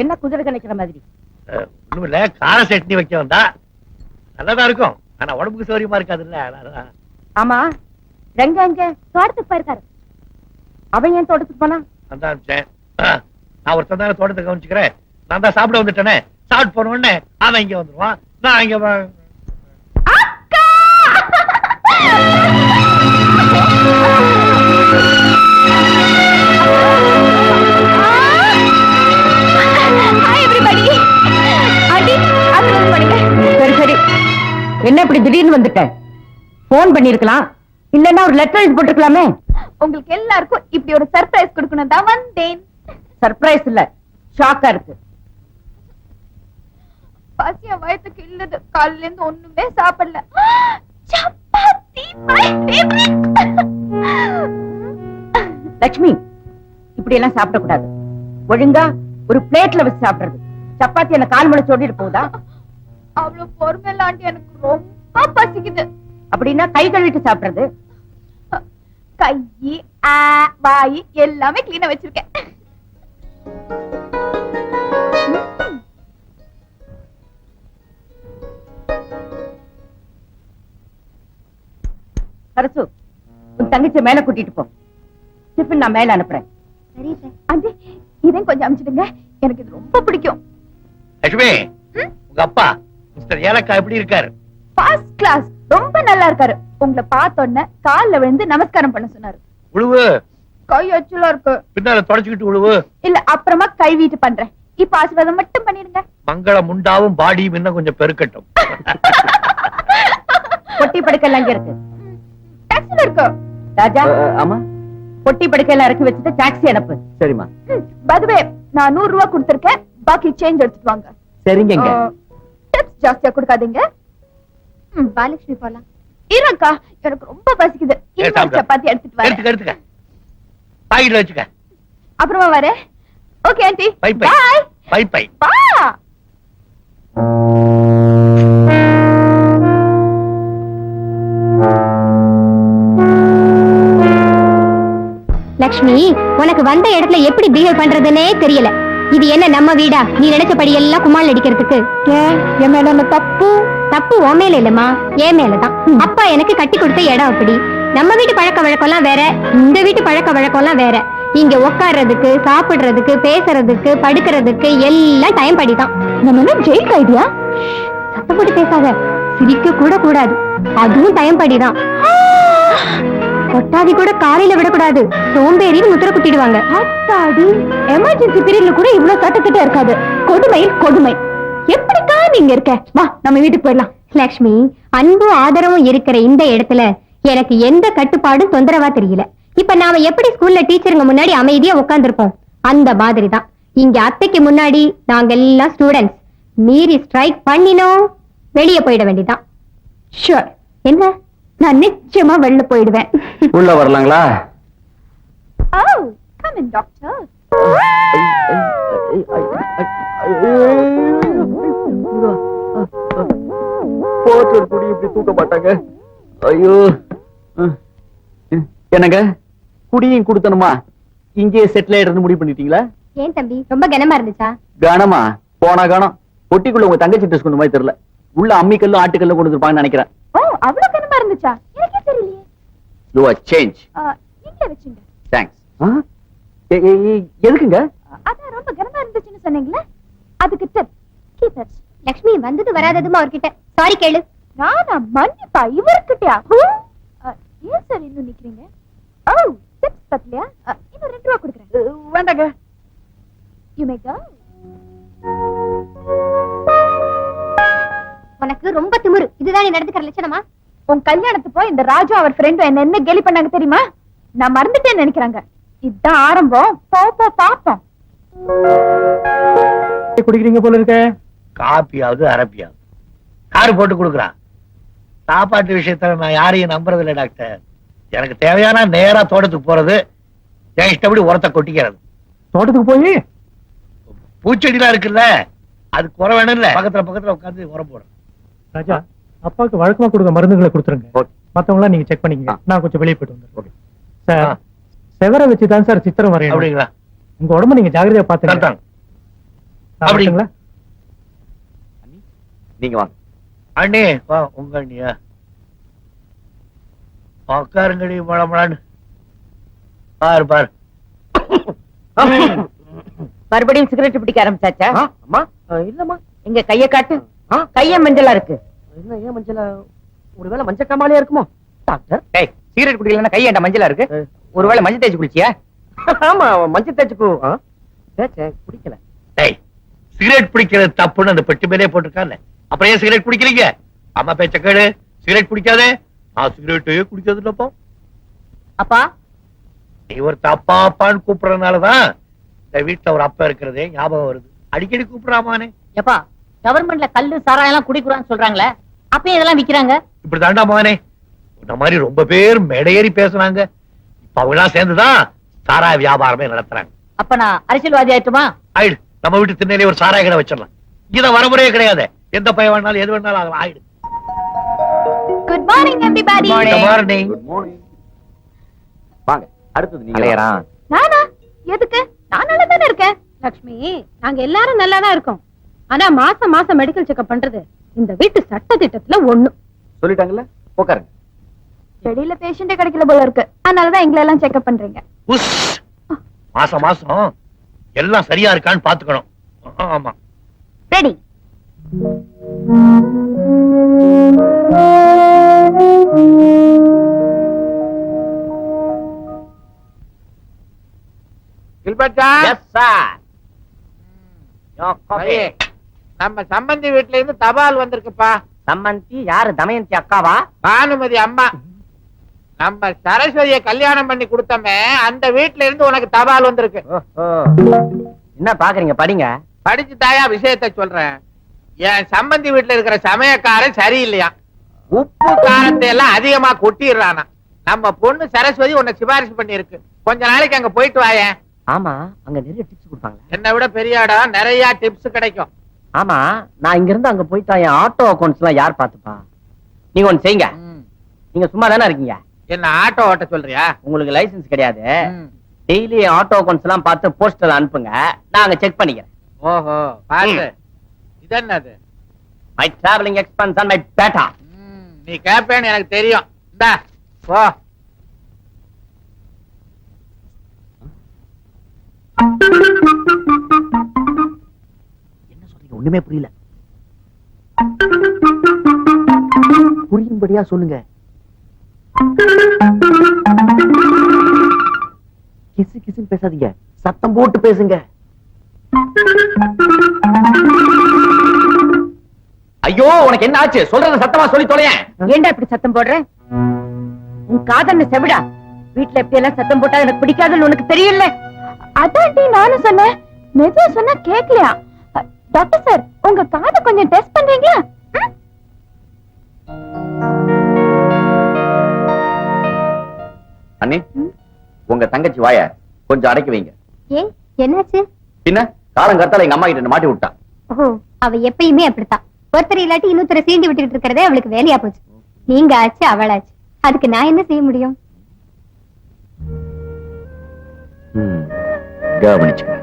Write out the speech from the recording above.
என்ன குதிரை கணிக்கிற மாதிரி? ஒண்ணுமில்ல, கார சட்னி வைக்க வந்தா நல்லதா இருக்கும். ஆனா உடம்புக்கு சௌரியமா இருக்காதுல்ல. ஆமா, ரெங்க எங்க தோட்டத்துக்கு போயிருக்காரு. அவன் ஏன் தோட்டத்துக்கு போனா? நான் ஒருத்தன் தானே தோட்டத்தை கவனிச்சுக்கிறேன். நான் தான் சாப்பிட வந்துட்டேனே. சாப்பிட்டு போன உடனே அவன் இங்க வந்துருவான். நான் இங்க சரி சரி, என்ன இப்படி திடீர்னு வந்துட்ட? போன் பண்ணிருக்கலாம், இல்லன்னா ஒரு லெட்டர் எழுதி போட்டுருக்கலாமே. உங்களுக்கு எல்லாருக்கும் இப்படி ஒரு சர்ப்ரைஸ் கொடுக்கணும் தான் வந்தேன். சர்ப்ரைஸ் இல்ல, ஷாக்கா இருக்கு. பசிய வயத்துக்கு இல்லது, காலையில இருந்து ஒண்ணுமே சாப்பிடல. Chapati my favourite. லட்சுமி, இப்படி எல்லாம் சாப்பிட கூடாது. ஒழுங்கா ஒரு பிளேட்ல வச்சு சாப்பிடுறது. சப்பாத்தி என்ன கால் முளைச்சு ஓடிட்டு போகுதா? அவ்வளவு பொறுமையில ஆண்டி, எனக்கு ரொம்ப பசிக்குது. அப்படின்னா கை கழுவிட்டு சாப்பிடுறது. கை வாய் எல்லாமே கிளீனா வச்சிருக்கேன். அரசு, உன் தங்கச்சி மேல கூட்டிட்டு போ. டிஃபன் நான் மேல அனுப்புறேன். சரி சார். ஆண்டி, இதையும் கொஞ்சம் அனுப்பிச்சிடுங்க, எனக்கு இது ரொம்ப பிடிக்கும். லட்சுமி, உங்க அப்பா மிஸ்டர் ஏலக்கா எப்படி இருக்காரு? ஃபர்ஸ்ட் கிளாஸ், ரொம்ப நல்லா இருக்காரு. உங்களை பார்த்தோன்னே கால்ல விழுந்து நமஸ்காரம் பண்ண சொன்னாரு. உழுவு. கை அச்சுலா இருக்கு. பின்னால தொடச்சுக்கிட்டு உழுவு. இல்ல, அப்புறமா கை வீட்டு பண்றேன். இப்ப ஆசீர்வாதம் மட்டும் பண்ணிருங்க. மங்கள முண்டாவும் பாடியும் இன்னும் கொஞ்சம் பெருக்கட்டும். பொட்டி படுக்கைலாம் அங்க இருக்கு. டாக்ஸில இருக்கு. ராஜா, ஆமா, பொட்டி படுக்கையெல்லாம் இறக்கி வச்சுட்டு டாக்ஸி அனுப்பு. சரிம்மா. பதுவே, நான் 100 ரூபாய் கொடுத்திருக்கேன், பாக்கி சேஞ்ச் எடுத்துட்டு வாங்க. சரிங்க. டிப்ஸ் ஜாஸ்தியா கொடுக்காதீங்க. பாலகிருஷ்ணி போலாம். இருக்கா, எனக்கு ரொம்ப பசிக்குது. இன்னொரு சப்பாத்தி எடுத்துட்டு வரேன். எடுத்துக்க. பாக்கெட்ல வச்சுக்க. அப்புறமா வரேன். Okay aunty, bye bye. Bye bye. பா. லக்ஷ்மி, உனக்கு வந்த இடத்துல எப்படி பிஹேவ் பண்றதுன்னே தெரியல. இது என்ன நம்ம வீடா? நீ நினைச்சபடி எல்லாம் குமால் அடிக்கிறதுக்கு? என் மேல தப்பு? தப்பு உன் மேல இல்லம்மா, என் மேலதான். அப்பா எனக்கு கட்டி கொடுத்த இடம் அப்படி. நம்ம வீட்டு பழக்க வழக்கம் எல்லாம் வேற, இந்த வீட்டு பழக்க வழக்கம் எல்லாம் வேற. இங்க உட்கார்றதுக்கு, சாப்பிடுறதுக்கு, பேசுறதுக்கு, படுக்கிறதுக்கு எல்லாம் டைம் படிதான். நம்ம ஜெயில் கைதியா? சத்தம் போட்டு பேசாத, சிரிக்க கூட கூடாது, அதுவும் டைம் படிதான். கொட்டாதி கூட காலையில விடக்கூடாது, சோம்பேறின்னு முத்திர குத்திடுவாங்க. அத்தாடி, எமர்ஜென்சி பீரியட்ல கூட இவ்வளவு சட்டத்திட்ட இருக்காது. கொடுமை கொடுமை. எப்படிக்கா நீங்க இருக்க? வா, நம்ம வீட்டுக்கு போயிடலாம். லக்ஷ்மி, அன்பும் ஆதரவும் இருக்கிற இந்த இடத்துல எனக்கு எந்த கட்டுப்பாடும் தொந்தரவா தெரியல. இப்ப நாம எப்படி ஸ்கூல்ல டீச்சருங்க முன்னாடி அமைதியா உட்கார்ந்துருப்போம், அந்த மாதிரி தான் இங்க அத்தைக்கு முன்னாடி நாங்க எல்லாம் ஸ்டூடெண்ட்ஸ். மீறி ஸ்ட்ரைக் பண்ணினோம், வெளியே போயிட வேண்டியதான். ஷூர். என்ன? நான் நிச்சயமா வெளில போயிடுவேன். உள்ள வரலாங்களா? Oh, come in, doctor. போட்டு குடி இப்படி தூக்க மாட்டாங்க. ஐயோ, என்னங்க குடியும் கொடுத்தனுமா? இங்கேயே செட்டில் ஆயிடுறது முடிவு பண்ணிட்டீங்களா? ஏன் தம்பி, ரொம்ப கனமா இருந்துச்சா? கனமா? போனா கனம். பொட்டிக்குள்ள உங்க தங்கச்சி ட்ரெஸ் கொண்டு மாதிரி தெரியல. உள்ள அம்மிக்கல்லும் ஆட்டுக்கல்லும் கொண்டு வந்துருப்பாங்கன்னு நினைக்கிறேன். ஓ, அவ்வளவு கனமா இருந்துச்சா? எனக்கே தெரியலையே. You are change. நீங்களே வச்சுங்க. தேங்க்ஸ். எதுக்குங்க? அதான் ரொம்ப கனமா இருந்துச்சுன்னு சொன்னீங்களே, அதுக்கு டிப். Keep it. லக்ஷ்மி, வந்தது வராததுமா அவர்கிட்ட சாரி கேளு. நானா மன்னிப்பா இவர்கிட்டயா? ஏன் சார் இன்னும் நிக்கிறீங்க? ஓ, டிப்ஸ் பத்தலையா? இன்னும் 2 ரூபாய் கொடுக்குறேன். வேண்டாங்க. யூ மே கோ. உனக்கு ரொம்ப திமிரு. இதுதான் நீ நடந்துக்கிற லட்சணமா? உன் கல்யாணத்துப்போ இந்த ராஜு அவர் ஃப்ரெண்டும் என்ன கேலி பண்ணாங்க தெரியுமா? நான் மறந்துட்டேன்னு நினைக்கிறாங்க. இதுதான் ஆரம்பம். போ பாப்போம். குடிக்கிறீங்க போல இருக்க. காப்பியாவது அரப்பியாவது காரு போட்டு கொடுக்குறான். சாப்பாட்டு விஷயத்துல நான் யாரையும் நம்புறது இல்லை டாக்டர். எனக்கு தேவையான நேரா தோட்டத்துக்கு போறது, என் இஷ்டப்படி உரத்தை கொட்டிக்கிறது. தோட்டத்துக்கு போய் பூச்செடிலாம் இருக்குல்ல, அது குறை வேணும் இல்ல, பக்கத்துல உட்காந்து உரம் போடும். ராஜா, அப்பாவுக்கு வழக்கமா கொடுக்க மருந்துகளை கொடுத்துருங்க. மத்தவங்க நீங்க செக் பண்ணிக்கங்க. நான் கொஞ்சம் வெளியே போயிட்டு வந்துடுறேன். சார், செவரை வச்சுதான் சார் சித்திரம் வரையணும். அப்படிங்களா? உங்க உடம்ப நீங்க ஜாகிரதையா பாத்துங்க. கரெக்டாங்க. நான் அப்படி. வரட்டுங்களா? நீங்க வாங்க. அண்ணே வா, உங்க அண்ணியா உக்காருங்கடி மழமழான்னு. பாரு பாரு. மறுபடியும் சிகரெட் பிடிக்க ஆரம்பிச்சாச்சா? அம்மா இல்லம்மா. எங்க கைய காட்டு. ஆ? கைய மஞ்சளா இருக்கு. என்ன ஏன் மஞ்சள்? ஒருவேளை மஞ்சள் காமாலியா இருக்குமோ டாக்டர்? டேய் சிகரெட் குடிக்கலன்னா கையண்ட மஞ்சளா இருக்கு. ஒருவேளை மஞ்சள் தேய்ச்சி குளிச்சியா? ஆமா மஞ்சள் தேய்ச்சுக்கு குடிக்கல. டேய், சிகரெட் பிடிக்கிறது தப்புன்னு அந்த பெட்டி மேலே போட்டிருக்காங்க. அப்புறம் ஏன் சிகரெட் குடிக்கிறீங்க? அம்மா பேச்ச கேளு. சிகரெட் குடிக்காதே. நான் சிகரெட்டே குடிக்கிறது இல்லப்பா. அப்பா நீ ஒரு தப்பா அப்பான்னு கூப்பிடுறதுனாலதான் இந்த வீட்டுல ஒரு அப்பா இருக்கிறதே ஞாபகம் வருது. அடிக்கடி கூப்பிடுறாமானே. எப்பா கவர்மெண்ட்ல கல்லு சாராயம் எல்லாம் குடிக்கிறான்னு சொல்றாங்களே, அப்பயே இதெல்லாம் விக்கிறாங்க. இப்படி தாண்டா மகனே, இந்த மாதிரி ரொம்ப பேர் மேடையேறி பேசுனாங்க. இப்ப அவங்க எல்லாம் சேர்ந்துதான் சாராய வியாபாரமே நடத்துறாங்க. அப்ப நான் அரசியல்வாதி ஆயிட்டுமா? ஆயிடு. நம்ம வீட்டு திண்ணையிலே ஒரு சாராய கடை வச்சிடலாம். இத வரமுறையே கிடையாது. எந்த பையன் வேணாலும் எது வேணாலும் ஆகலாம். ஆயிடு. Good morning everybody. Good morning. Good morning. வாங்க, அடுத்தது நீங்க அலையறான். நானா? எதுக்கு? நான் நல்லா தானே இருக்கேன். லட்சுமி, நாங்க எல்லாரும் நல்லா தான் இருக்கோம். ஆனா மாசம் மாசம் மெடிக்கல் செக்அப் பண்றது இந்த வீட்டு சட்ட திட்டத்துல ஒண்ணு. சொல்லிட்டாங்கல்ல, உட்காருங்க. வெளியில பேஷண்டே கிடைக்கல போல இருக்கு. அதனாலதான் எங்களை எல்லாம் செக்அப் பண்றீங்க. உஸ். மாசம் மாசம் எல்லாம் சரியா இருக்கான்னு பாத்துக்கணும். ஆமா. ரெடி. கில்பர்ட்டா? Yes sir. ஐயே, நம்ம சம்பந்தி வீட்ல இருந்து தபால் வந்திருக்குப்பா. சம்மந்தி யாரு? தமயந்தி அக்காவா? பானுமதி அம்மா. நம்ம சரஸ்வதியை கல்யாணம் பண்ணி கொடுத்தமே அந்த வீட்ல இருந்து உனக்கு தபால் வந்திருக்கு. என்ன பாக்குறீங்க? படிங்க. படிச்சு தாயா விஷயத்தை சொல்றேன். என் சம்பந்தி வீட்ல இருக்கிற சமயக்காரன் சரியில்லையா, உப்பு காரத்தை எல்லாம் அதிகமா கொட்டிடுறானா. நம்ம பொண்ணு சரஸ்வதி உன்னை சிபாரிசு பண்ணி இருக்கு. கொஞ்ச நாளைக்கு அங்க போயிட்டு வாயேன். ஆமா, அங்க நிறைய டிப்ஸ் கொடுப்பாங்க. என்னை விட பெரிய இடம், நிறைய டிப்ஸ் கிடைக்கும். ஆமா, நான் இங்க இருந்து அங்க போயிட்டா என் ஆட்டோ அக்கௌண்ட்ஸ் எல்லாம் யார் பாத்துப்பா? நீங்க ஒண்ணு செய்யுங்க. நீங்க சும்மா தானே இருக்கீங்க. என்ன ஆட்டோ ஓட்ட சொல்றியா? உங்களுக்கு லைசென்ஸ் கிடையாது. டெய்லி ஆட்டோ அக்கௌண்ட்ஸ் எல்லாம் பார்த்து போஸ்டர் அனுப்புங்க, நான் அங்க செக் பண்ணிக்கிறேன். ஓஹோ, பாரு. இது என்னது? My travelling expense and my batta. நீ கேப்பேன்னு எனக்கு தெரியும். இந்தா போ. என்ன சொல்றீங்க? ஒண்ணுமே புரியல. புரியும்படியா சொல்லுங்க. கிசு கிசுன்னு பேசாதீங்க, சத்தம் போட்டு பேசுங்க. ஐயோ, உனக்கு என்ன ஆச்சு? சொல்றத சத்தமா சொல்லி தொலையேன். ஏன்டா இப்படி சத்தம் போடுற? உன் காதன்னு செவிடா. வீட்டுல எப்படி எல்லாம் சத்தம் போட்டா எனக்கு பிடிக்காதுன்னு உனக்கு தெரியல. அதான்டி நானும் சொன்னேன். மெதுவா சொன்னா கேக்கலையா? டாக்டர் சார், உங்க காதை கொஞ்சம் டெஸ்ட் பண்றீங்களா? அண்ணி, உங்க தங்கச்சி வாய கொஞ்சம் அடக்கி வைங்க. ஏன் என்னாச்சு? பின்ன காலங்கத்தால எங்க அம்மா கிட்ட மாட்டி விட்டா. ஓ, அவ எப்பயுமே அப்படித்தான். ஒருத்தர் இல்லாட்டி இன்னொருத்தரை சீண்டி விட்டுட்டு இருக்கிறதே அவளுக்கு வேலையா போச்சு. நீங்க ஆச்சு, அவளாச்சு. அதுக்கு நான் என்ன செய்ய முடியும்? கவனிச்சுக்க.